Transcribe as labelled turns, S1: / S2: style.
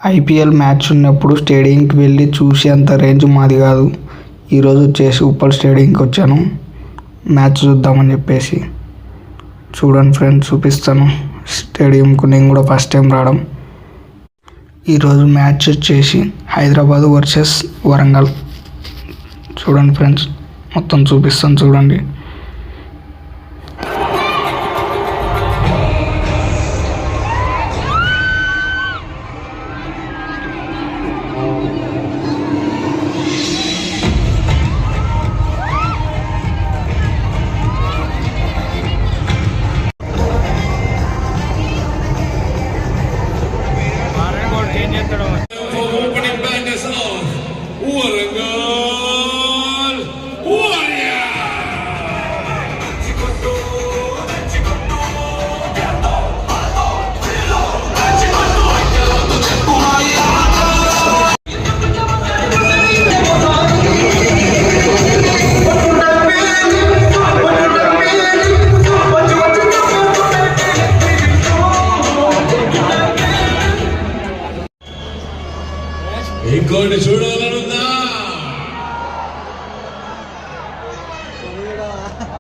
S1: IPL match ఉన్నప్పుడు స్టేడియంకి వెళ్ళి చూసేంత range మాది కాదు. ఈరోజు వచ్చేసి ఉప్పల్ స్టేడియంకి వచ్చాను మ్యాచ్ చూద్దామని చెప్పేసి. చూడండి ఫ్రెండ్స్, చూపిస్తాను స్టేడియంకు. నేను కూడా ఫస్ట్ టైం రావడం. ఈరోజు మ్యాచ్ వచ్చేసి హైదరాబాద్ వర్సెస్ వరంగల్. చూడండి ఫ్రెండ్స్, మొత్తం చూపిస్తాను చూడండి.
S2: Opening banners of Warangal Warrior. ఇంకోటి చూడాలనుందా?